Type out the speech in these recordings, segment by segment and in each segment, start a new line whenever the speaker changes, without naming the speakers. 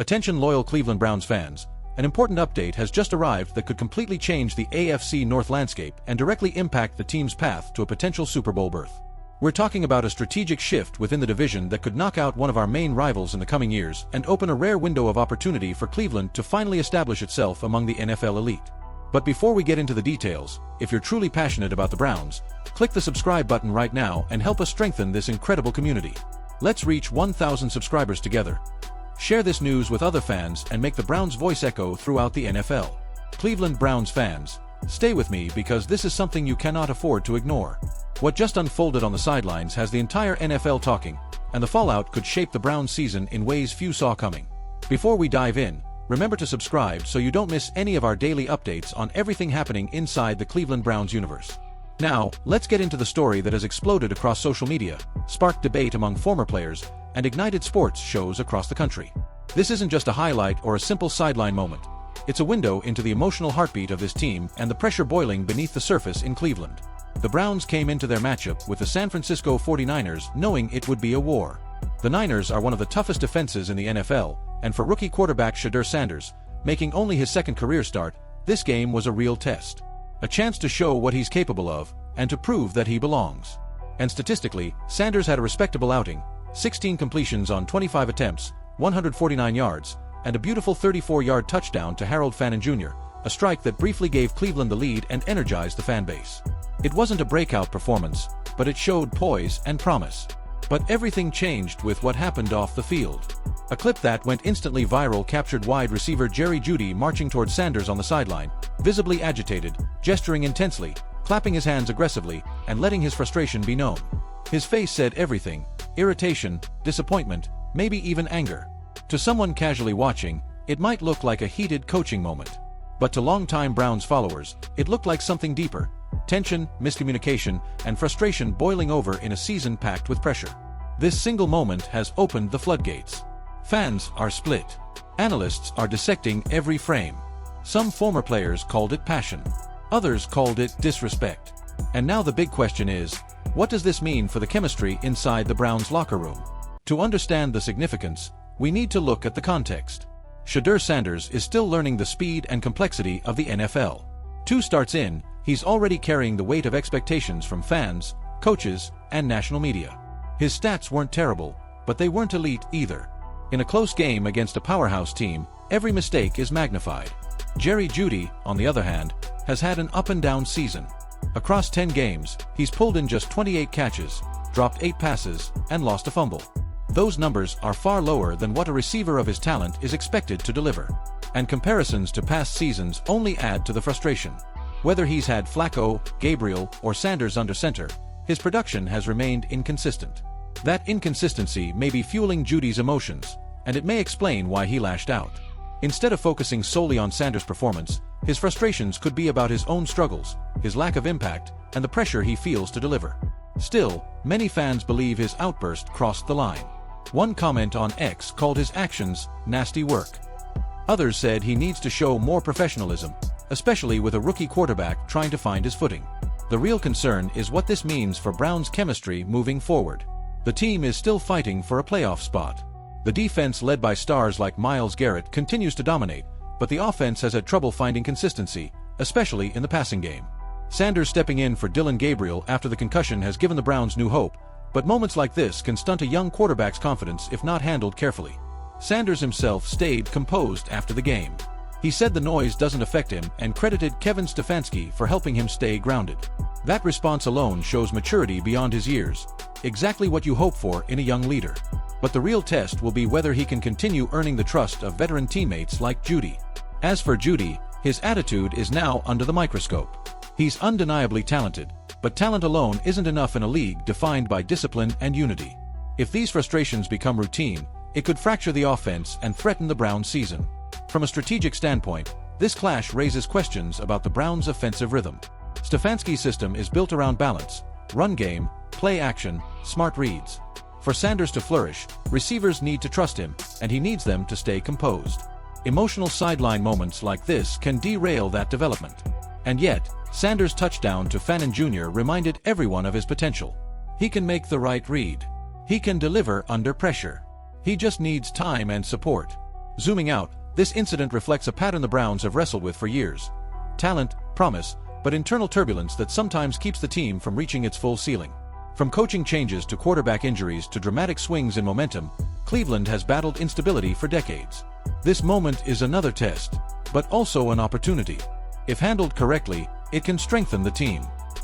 Attention loyal Cleveland Browns fans, an important update has just arrived that could completely change the AFC North landscape and directly impact the team's path to a potential Super Bowl berth. We're talking about a strategic shift within the division that could knock out one of our main rivals in the coming years and open a rare window of opportunity for Cleveland to finally establish itself among the NFL elite. But before we get into the details, if you're truly passionate about the Browns, click the subscribe button right now and help us strengthen this incredible community. Let's reach 1,000 subscribers together. Share this news with other fans and make the Browns' voice echo throughout the NFL. Cleveland Browns fans, stay with me because this is something you cannot afford to ignore. What just unfolded on the sidelines has the entire NFL talking, and the fallout could shape the Browns' season in ways few saw coming. Before we dive in, remember to subscribe so you don't miss any of our daily updates on everything happening inside the Cleveland Browns universe. Now, let's get into the story that has exploded across social media, sparked debate among former players, and ignited sports shows across the country. This isn't just a highlight or a simple sideline moment. It's a window into the emotional heartbeat of this team and the pressure boiling beneath the surface in Cleveland. The Browns came into their matchup with the San Francisco 49ers knowing it would be a war. The Niners are one of the toughest defenses in the NFL, and for rookie quarterback Shedur Sanders, making only his second career start, this game was a real test. A chance to show what he's capable of, and to prove that he belongs. And statistically, Sanders had a respectable outing, 16 completions on 25 attempts, 149 yards, and a beautiful 34-yard touchdown to Harold Fannin Jr., a strike that briefly gave Cleveland the lead and energized the fan base. It wasn't a breakout performance, but it showed poise and promise. But everything changed with what happened off the field. A clip that went instantly viral captured wide receiver Jeudy marching towards Sanders on the sideline, visibly agitated, gesturing intensely, clapping his hands aggressively, and letting his frustration be known. His face said everything: irritation, disappointment, maybe even anger. To someone casually watching, it might look like a heated coaching moment. But to longtime Browns followers, it looked like something deeper: tension, miscommunication, and frustration boiling over in a season packed with pressure. This single moment has opened the floodgates. Fans are split. Analysts are dissecting every frame. Some former players called it passion. Others called it disrespect. And now the big question is, what does this mean for the chemistry inside the Browns locker room? To understand the significance, we need to look at the context. Shedur Sanders is still learning the speed and complexity of the NFL. 2 starts in, he's already carrying the weight of expectations from fans, coaches, and national media. His stats weren't terrible, but they weren't elite either. In a close game against a powerhouse team, every mistake is magnified. Jeudy, on the other hand, has had an up-and-down season. Across 10 games, he's pulled in just 28 catches, dropped 8 passes, and lost a fumble. Those numbers are far lower than what a receiver of his talent is expected to deliver. And comparisons to past seasons only add to the frustration. Whether he's had Flacco, Gabriel, or Sanders under center, his production has remained inconsistent. That inconsistency may be fueling Jeudy's emotions, and it may explain why he lashed out. Instead of focusing solely on Sanders' performance, his frustrations could be about his own struggles, his lack of impact, and the pressure he feels to deliver. Still, many fans believe his outburst crossed the line. One comment on X called his actions nasty work. Others said he needs to show more professionalism, especially with a rookie quarterback trying to find his footing. The real concern is what this means for Browns' chemistry moving forward. The team is still fighting for a playoff spot. The defense led by stars like Myles Garrett continues to dominate, but the offense has had trouble finding consistency, especially in the passing game. Sanders stepping in for Dillon Gabriel after the concussion has given the Browns new hope, but moments like this can stunt a young quarterback's confidence if not handled carefully. Sanders himself stayed composed after the game. He said the noise doesn't affect him and credited Kevin Stefanski for helping him stay grounded. That response alone shows maturity beyond his years, exactly what you hope for in a young leader. But the real test will be whether he can continue earning the trust of veteran teammates like Jeudy. As for Jeudy, his attitude is now under the microscope. He's undeniably talented, but talent alone isn't enough in a league defined by discipline and unity. If these frustrations become routine, it could fracture the offense and threaten the Browns' season. From a strategic standpoint, this clash raises questions about the Browns' offensive rhythm. Stefanski's system is built around balance, run game, play action, smart reads. For Sanders to flourish, receivers need to trust him, and he needs them to stay composed. Emotional sideline moments like this can derail that development. And yet, Sanders' touchdown to Fannin Jr. reminded everyone of his potential. He can make the right read. He can deliver under pressure. He just needs time and support. Zooming out, this incident reflects a pattern the Browns have wrestled with for years. Talent, promise, but internal turbulence that sometimes keeps the team from reaching its full ceiling. From coaching changes to quarterback injuries to dramatic swings in momentum, Cleveland has battled instability for decades. This moment is another test, but also an opportunity. If handled correctly, it can strengthen the team.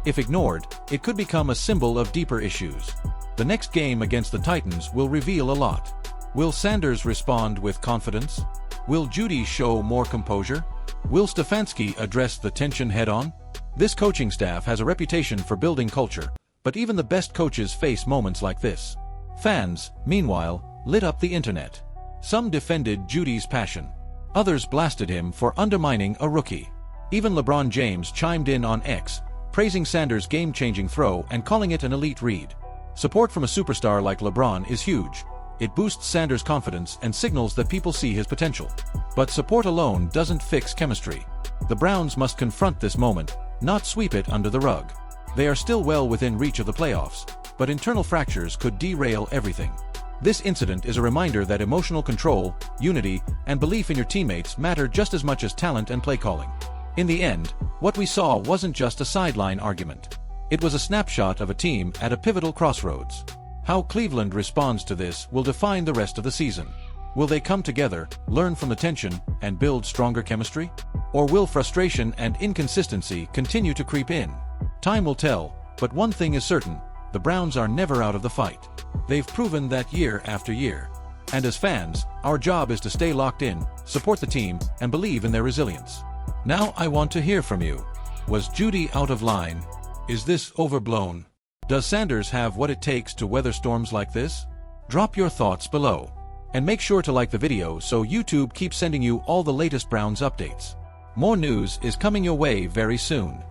If ignored, it could become a symbol of deeper issues. The next game against the Titans will reveal a lot. Will Sanders respond with confidence? Will Jeudy show more composure? Will Stefanski address the tension head-on? This coaching staff has a reputation for building culture, but even the best coaches face moments like this. Fans, meanwhile, lit up the internet. Some defended Jeudy's passion. Others blasted him for undermining a rookie. Even LeBron James chimed in on X, praising Sanders' game-changing throw and calling it an elite read. Support from a superstar like LeBron is huge. It boosts Sanders' confidence and signals that people see his potential. But support alone doesn't fix chemistry. The Browns must confront this moment, not sweep it under the rug. They are still well within reach of the playoffs, but internal fractures could derail everything. This incident is a reminder that emotional control, unity, and belief in your teammates matter just as much as talent and play calling. In the end, what we saw wasn't just a sideline argument. It was a snapshot of a team at a pivotal crossroads. How Cleveland responds to this will define the rest of the season. Will they come together, learn from the tension, and build stronger chemistry? Or will frustration and inconsistency continue to creep in? Time will tell, but one thing is certain: the Browns are never out of the fight. They've proven that year after year. And as fans, our job is to stay locked in, support the team, and believe in their resilience. Now I want to hear from you. Was Jeudy out of line? Is this overblown? Does Sanders have what it takes to weather storms like this? Drop your thoughts below. And make sure to like the video so YouTube keeps sending you all the latest Browns updates. More news is coming your way very soon.